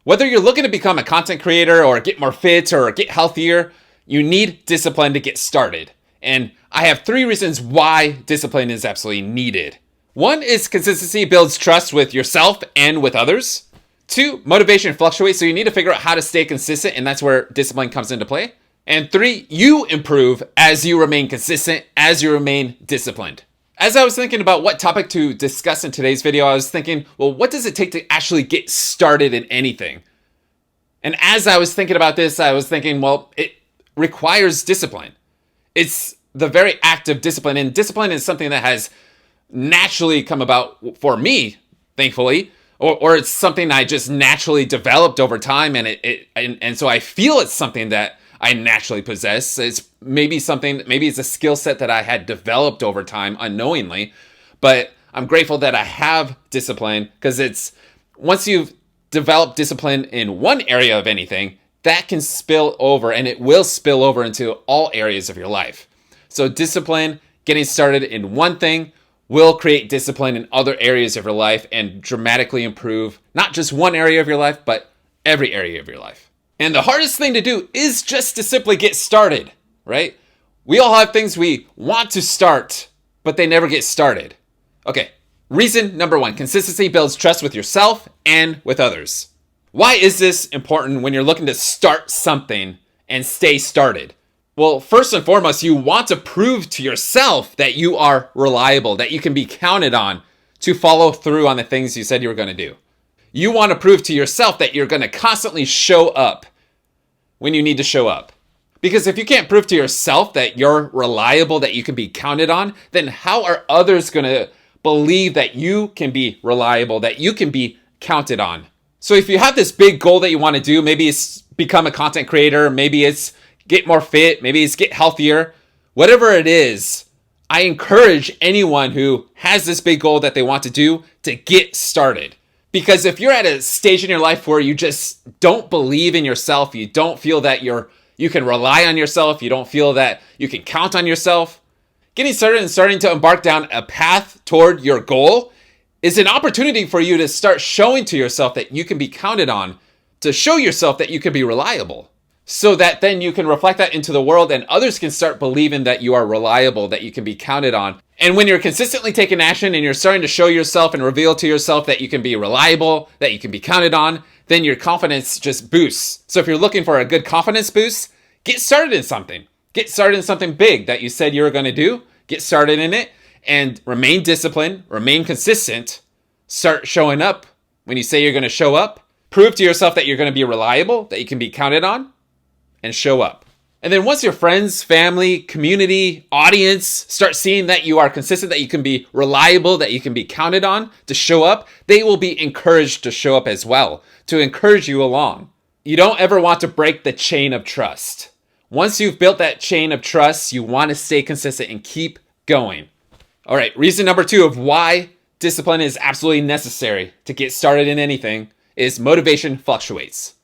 Whether you're looking to become a content creator or get more fit or get healthier, you need discipline to get started. And I have 3 reasons why discipline is absolutely needed. 1 is consistency builds trust with yourself and with others. 2, motivation fluctuates, so you need to figure out how to stay consistent, and that's where discipline comes into play. And 3, you improve as you remain consistent, as you remain disciplined. As I was thinking about what topic to discuss in today's video, I was thinking, well, what does it take to actually get started in anything? And as I was thinking about this, I was thinking, well, it requires discipline. It's the very act of discipline, and discipline is something that has naturally come about for me, thankfully, or it's something I just naturally developed over time, and so I feel it's something that I naturally possess. It's maybe it's a skill set that I had developed over time unknowingly, but I'm grateful that I have discipline, because once you've developed discipline in one area of anything, that can spill over, and it will spill over into all areas of your life. So discipline, getting started in one thing, will create discipline in other areas of your life and dramatically improve not just one area of your life, but every area of your life. And the hardest thing to do is just to simply get started, right? We all have things we want to start, but they never get started. Okay, reason number 1, consistency builds trust with yourself and with others. Why is this important when you're looking to start something and stay started? Well, first and foremost, you want to prove to yourself that you are reliable, that you can be counted on to follow through on the things you said you were going to do. You want to prove to yourself that you're going to constantly show up when you need to show up. Because if you can't prove to yourself that you're reliable, that you can be counted on, then how are others going to believe that you can be reliable, that you can be counted on? So if you have this big goal that you want to do, maybe it's become a content creator, maybe it's get more fit, maybe it's get healthier, whatever it is, I encourage anyone who has this big goal that they want to do to get started. Because if you're at a stage in your life where you just don't believe in yourself, you don't feel that you can rely on yourself, you don't feel that you can count on yourself, getting started and starting to embark down a path toward your goal is an opportunity for you to start showing to yourself that you can be counted on, to show yourself that you can be reliable, so that then you can reflect that into the world and others can start believing that you are reliable, that you can be counted on. And when you're consistently taking action and you're starting to show yourself and reveal to yourself that you can be reliable, that you can be counted on, then your confidence just boosts. So if you're looking for a good confidence boost, get started in something. Get started in something big that you said you were going to do. Get started in it and remain disciplined, remain consistent. Start showing up when you say you're going to show up. Prove to yourself that you're going to be reliable, that you can be counted on, and show up. And then once your friends, family, community, audience start seeing that you are consistent, that you can be reliable, that you can be counted on to show up, they will be encouraged to show up as well, to encourage you along. You don't ever want to break the chain of trust. Once you've built that chain of trust, you want to stay consistent and keep going. All right, reason number 2 of why discipline is absolutely necessary to get started in anything is motivation fluctuates.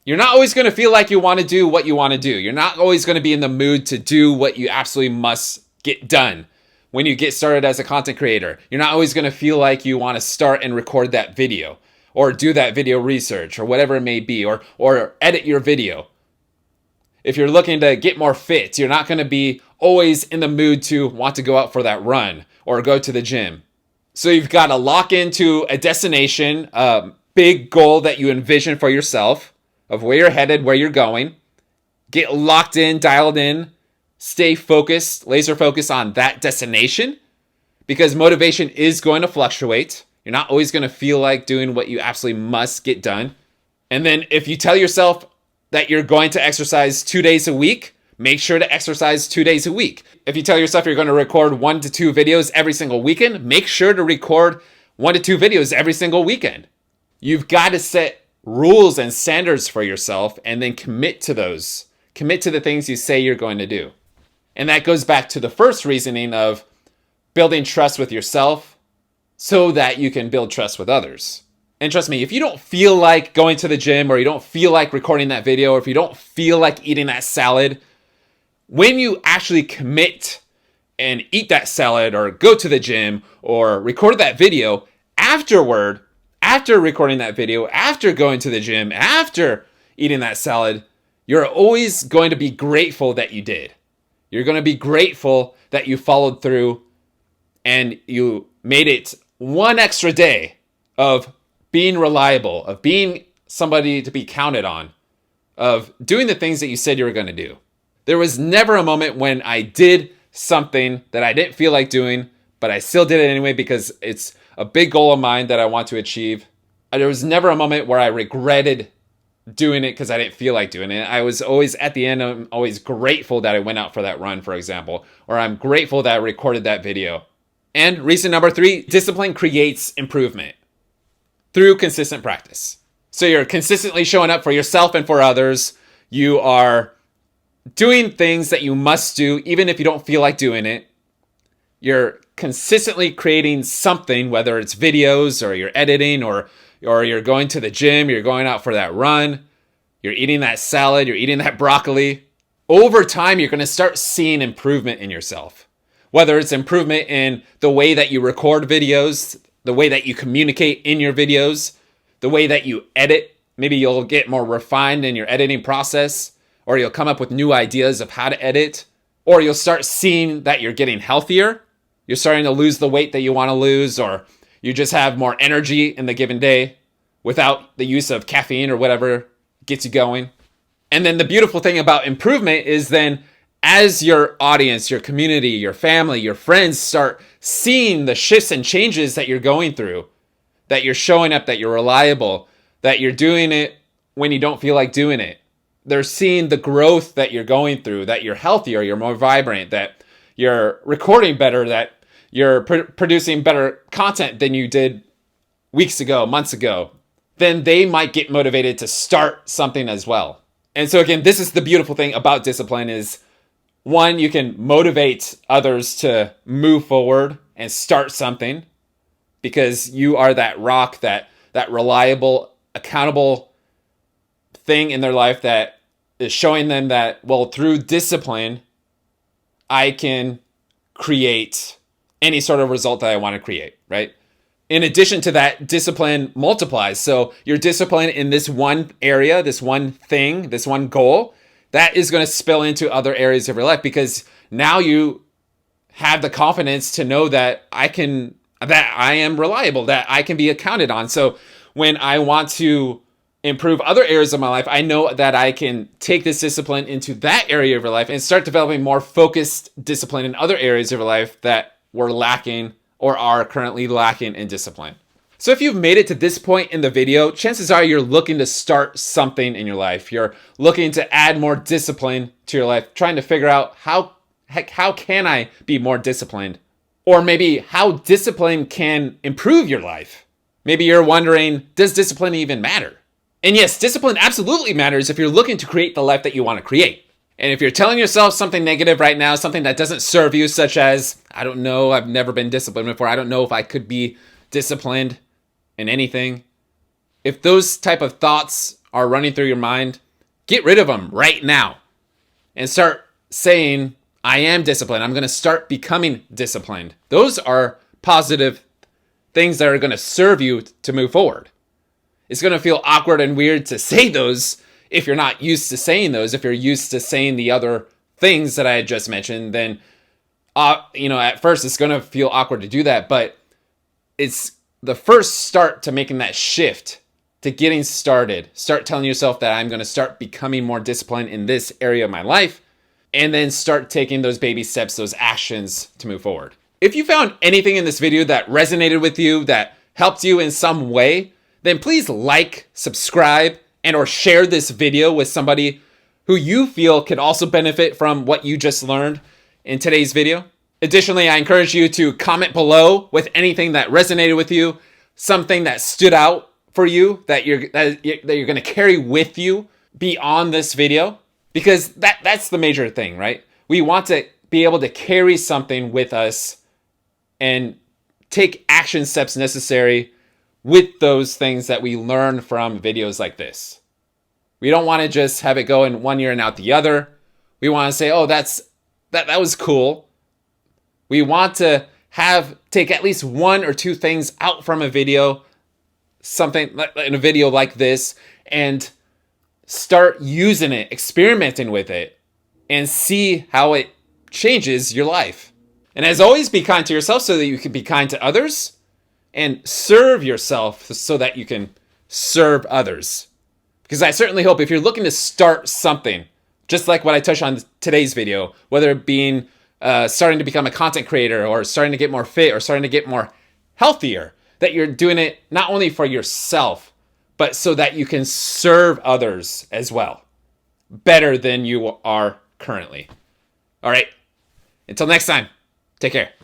You're not always going to feel like you want to do what you want to do. You're not always going to be in the mood to do what you absolutely must get done when you get started as a content creator. You're not always going to feel like you want to start and record that video or do that video research or whatever it may be, or edit your video. If you're looking to get more fit, you're not going to be always in the mood to want to go out for that run or go to the gym. So you've got to lock into a destination, a big goal that you envision for yourself, of where you're headed, where you're going. Get locked in, dialed in, stay focused, laser focused on that destination, because motivation is going to fluctuate. You're not always going to feel like doing what you absolutely must get done. And then if you tell yourself that you're going to exercise 2 days a week, make sure to exercise 2 days a week. If you tell yourself you're going to record 1 to 2 videos every single weekend, make sure to record 1 to 2 videos every single weekend. You've got to set rules and standards for yourself and then commit to those. Commit to the things you say you're going to do. And that goes back to the first reasoning of building trust with yourself so that you can build trust with others. And trust me, if you don't feel like going to the gym, or you don't feel like recording that video, or if you don't feel like eating that salad, when you actually commit and eat that salad or go to the gym or record that video, after after recording that video, after going to the gym, after eating that salad, you're always going to be grateful that you did. You're going to be grateful that you followed through and you made it one extra day of being reliable, of being somebody to be counted on, of doing the things that you said you were going to do. There was never a moment when I did something that I didn't feel like doing, but I still did it anyway because it's a big goal of mine that I want to achieve. There was never a moment where I regretted doing it because I didn't feel like doing it. I was always, at the end, I'm always grateful that I went out for that run, for example, or I'm grateful that I recorded that video. And reason number 3, discipline creates improvement through consistent practice. So you're consistently showing up for yourself and for others. You are doing things that you must do, even if you don't feel like doing it. You're consistently creating something, whether it's videos or you're editing or you're going to the gym, you're going out for that run, you're eating that salad, you're eating that broccoli. Over time, you're going to start seeing improvement in yourself. Whether it's improvement in the way that you record videos, the way that you communicate in your videos, the way that you edit. Maybe you'll get more refined in your editing process, or you'll come up with new ideas of how to edit, or you'll start seeing that you're getting healthier. You're starting to lose the weight that you want to lose, or you just have more energy in the given day without the use of caffeine or whatever gets you going. And then the beautiful thing about improvement is then as your audience, your community, your family, your friends start seeing the shifts and changes that you're going through, that you're showing up, that you're reliable, that you're doing it when you don't feel like doing it. They're seeing the growth that you're going through, that you're healthier, you're more vibrant, that you're recording better, that you're producing better content than you did weeks ago, months ago. Then they might get motivated to start something as well. And so again, this is the beautiful thing about discipline is, one, you can motivate others to move forward and start something because you are that rock, that reliable, accountable thing in their life that is showing them that, well, through discipline, I can create any sort of result that I want to create, right? In addition to that, discipline multiplies. So your discipline in this one area, this one thing, this one goal, that is going to spill into other areas of your life because now you have the confidence to know that I am reliable, that I can be accounted on. So when I want to improve other areas of my life, I know that I can take this discipline into that area of your life and start developing more focused discipline in other areas of your life that were lacking or are currently lacking in discipline. So if you've made it to this point in the video, chances are you're looking to start something in your life. You're looking to add more discipline to your life, trying to figure out how can I be more disciplined? Or maybe how discipline can improve your life. Maybe you're wondering, does discipline even matter? And yes, discipline absolutely matters if you're looking to create the life that you want to create. And if you're telling yourself something negative right now, something that doesn't serve you, such as, I don't know, I've never been disciplined before, I don't know if I could be disciplined in anything. If those type of thoughts are running through your mind, get rid of them right now and start saying, I am disciplined. I'm going to start becoming disciplined. Those are positive things that are going to serve you to move forward. It's going to feel awkward and weird to say those if you're not used to saying those. If you're used to saying the other things that I had just mentioned, then, at first it's going to feel awkward to do that, but it's the first start to making that shift, to getting started. Start telling yourself that I'm going to start becoming more disciplined in this area of my life, and then start taking those baby steps, those actions to move forward. If you found anything in this video that resonated with you, that helped you in some way, then please like, subscribe, and or share this video with somebody who you feel could also benefit from what you just learned in today's video. Additionally, I encourage you to comment below with anything that resonated with you, something that stood out for you that you're going to carry with you beyond this video, because that's the major thing, right? We want to be able to carry something with us and take action steps necessary with those things that we learn from videos like this. We don't want to just have it go in one ear and out the other. We want to say, oh, that was cool. We want to take at least one or two things out from a video something in a video like this and start using it, experimenting with it, and see how it changes your life. And as always, be kind to yourself so that you can be kind to others, and serve yourself so that you can serve others. Because I certainly hope if you're looking to start something, just like what I touched on today's video, whether it being starting to become a content creator or starting to get more fit or starting to get more healthier, that you're doing it not only for yourself, but so that you can serve others as well, better than you are currently. All right. Until next time, take care.